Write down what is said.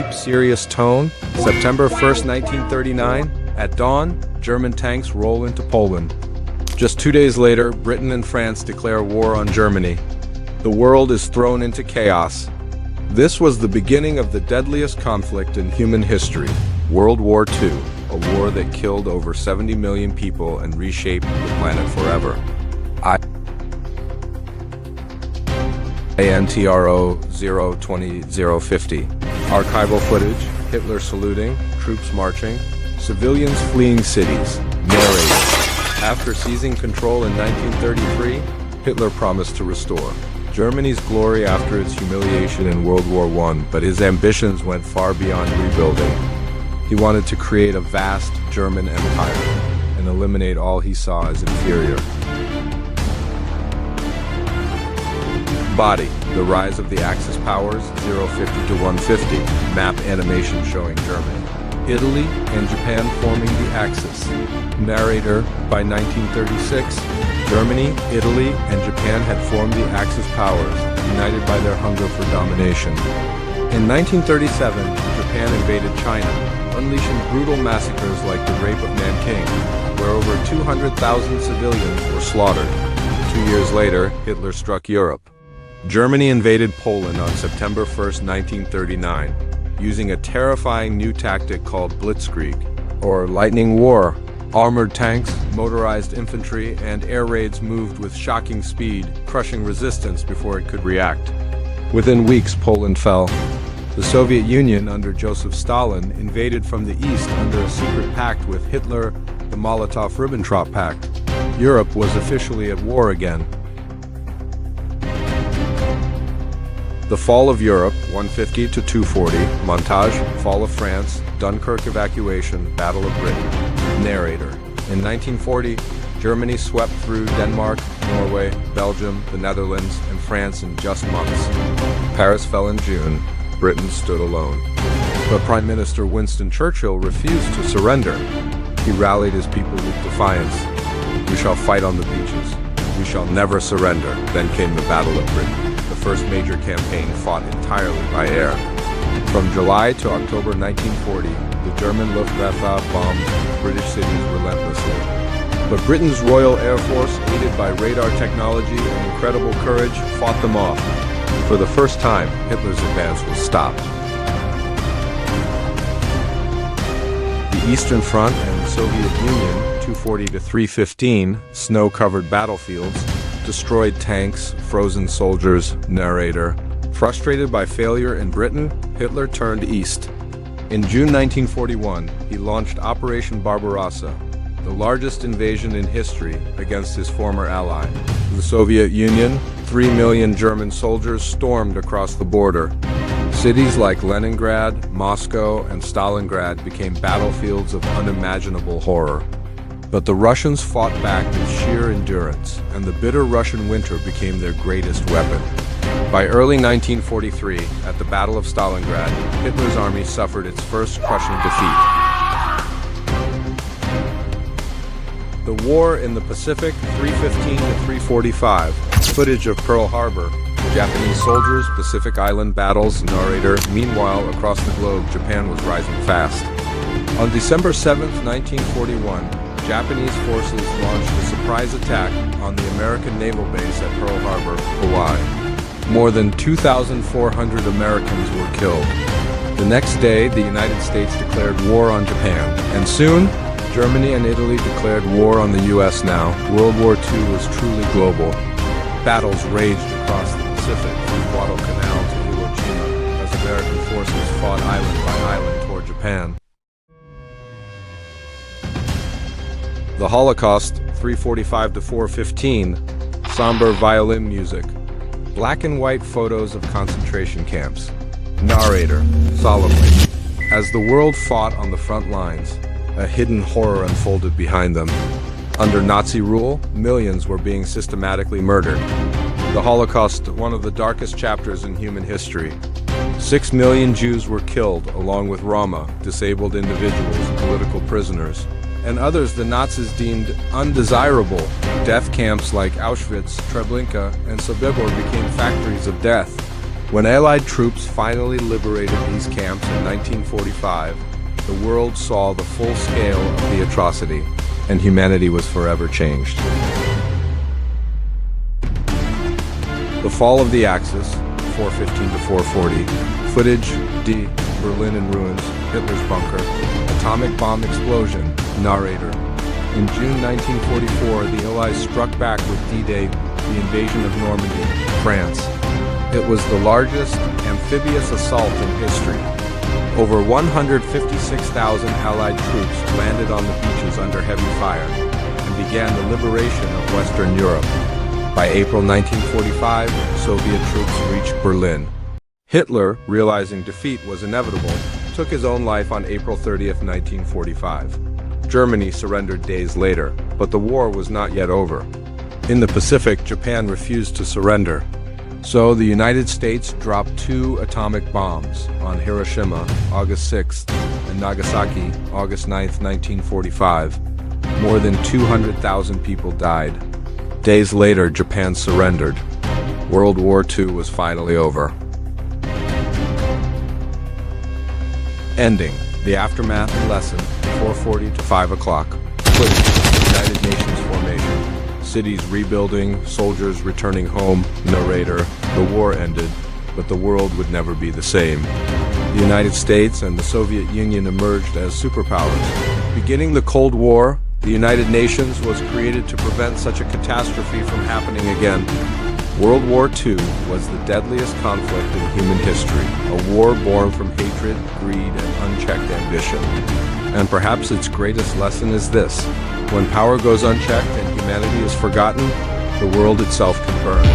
deep, serious tone, September 1st, 1939, at dawn, German tanks roll into Poland. Just 2 days later, Britain and France declare war on Germany. The world is thrown into chaos. This was the beginning of the deadliest conflict in human history, World War II, a war that killed over 70 million people and reshaped the planet forever. ANTRO 020-050. Archival footage, Hitler saluting, troops marching, civilians fleeing cities. Narrated. After seizing control in 1933, Hitler promised to restore Germany's glory after its humiliation in World War I, but his ambitions went far beyond rebuilding. He wanted to create a vast German empire and eliminate all he saw as inferior. Body, the rise of the Axis powers, 050 to 150, map animation showing Germany, Italy, and Japan forming the Axis. Narrator, by 1936, Germany, Italy, and Japan had formed the Axis powers, united by their hunger for domination. In 1937, Japan invaded China, unleashing brutal massacres like the Rape of Nanking, where over 200,000 civilians were slaughtered. 2 years later, Hitler struck Europe. Germany invaded Poland on September 1st, 1939, using a terrifying new tactic called Blitzkrieg, or lightning war. Armored tanks, motorized infantry, and air raids moved with shocking speed, crushing resistance before it could react. Within weeks, Poland fell. The Soviet Union, under Joseph Stalin, invaded from the east under a secret pact with Hitler, the Molotov-Ribbentrop Pact. Europe was officially at war again. The Fall of Europe, 150 to 240, montage, Fall of France, Dunkirk evacuation, Battle of Britain. Narrator. In 1940, Germany swept through Denmark, Norway, Belgium, the Netherlands, and France in just months. Paris fell in June. Britain stood alone. But Prime Minister Winston Churchill refused to surrender. He rallied his people with defiance. "We shall fight on the beaches. We shall never surrender." Then came the Battle of Britain, the first major campaign fought entirely by air. From July to October 1940, the German Luftwaffe bombed British cities relentlessly. But Britain's Royal Air Force, aided by radar technology and incredible courage, fought them off. For the first time, Hitler's advance was stopped. The Eastern Front and the Soviet Union, 240 to 315, snow-covered battlefields, destroyed tanks, frozen soldiers. Narrator. Frustrated by failure in Britain, Hitler turned east. In June 1941, he launched Operation Barbarossa, the largest invasion in history against his former ally. The Soviet Union, 3 million German soldiers stormed across the border. Cities like Leningrad, Moscow, and Stalingrad became battlefields of unimaginable horror. But the Russians fought back with sheer endurance, and the bitter Russian winter became their greatest weapon. By early 1943, at the Battle of Stalingrad, Hitler's army suffered its first crushing defeat. The War in the Pacific, 315 to 345. Footage of Pearl Harbor. Japanese soldiers, Pacific Island battles. Narrator. Meanwhile, across the globe, Japan was rising fast. On December 7, 1941, Japanese forces launched a surprise attack on the American naval base at Pearl Harbor, Hawaii. More than 2,400 Americans were killed. The next day, the United States declared war on Japan, and soon, Germany and Italy declared war on the U.S. Now, World War II was truly global. Battles raged across the Pacific, from Guadalcanal to Hiroshima, as American forces fought island by island toward Japan. The Holocaust, 345 to 415, somber violin music. Black and white photos of concentration camps. Narrator, solemnly. As the world fought on the front lines, a hidden horror unfolded behind them. Under Nazi rule, millions were being systematically murdered. The Holocaust, one of the darkest chapters in human history. 6 million Jews were killed, along with Roma, disabled individuals, political prisoners, and others the Nazis deemed undesirable. Death camps like Auschwitz, Treblinka, and Sobibor became factories of death. When Allied troops finally liberated these camps in 1945, the world saw the full scale of the atrocity, and humanity was forever changed. The fall of the Axis, 415 to 440, footage, D. Berlin in ruins, Hitler's bunker, atomic bomb explosion, narrator. In June 1944, the Allies struck back with D-Day, the invasion of Normandy, France. It was the largest amphibious assault in history. Over 156,000 Allied troops landed on the beaches under heavy fire and began the liberation of Western Europe. By April 1945, Soviet troops reached Berlin. Hitler, realizing defeat was inevitable, took his own life on April 30, 1945. Germany surrendered days later, but the war was not yet over. In the Pacific, Japan refused to surrender. So the United States dropped 2 atomic bombs on Hiroshima, August 6th, and Nagasaki, August 9th, 1945. More than 200,000 people died. Days later, Japan surrendered. World War II was finally over. Ending. The aftermath and lesson, 4:40 to 5 o'clock. Footage, United Nations formation. Cities rebuilding, soldiers returning home. Narrator, the war ended, but the world would never be the same. The United States and the Soviet Union emerged as superpowers. Beginning the Cold War, the United Nations was created to prevent such a catastrophe from happening again. World War II was the deadliest conflict in human history, a war born from hatred, greed, and unchecked ambition. And perhaps its greatest lesson is this: when power goes unchecked and humanity is forgotten, the world itself can burn.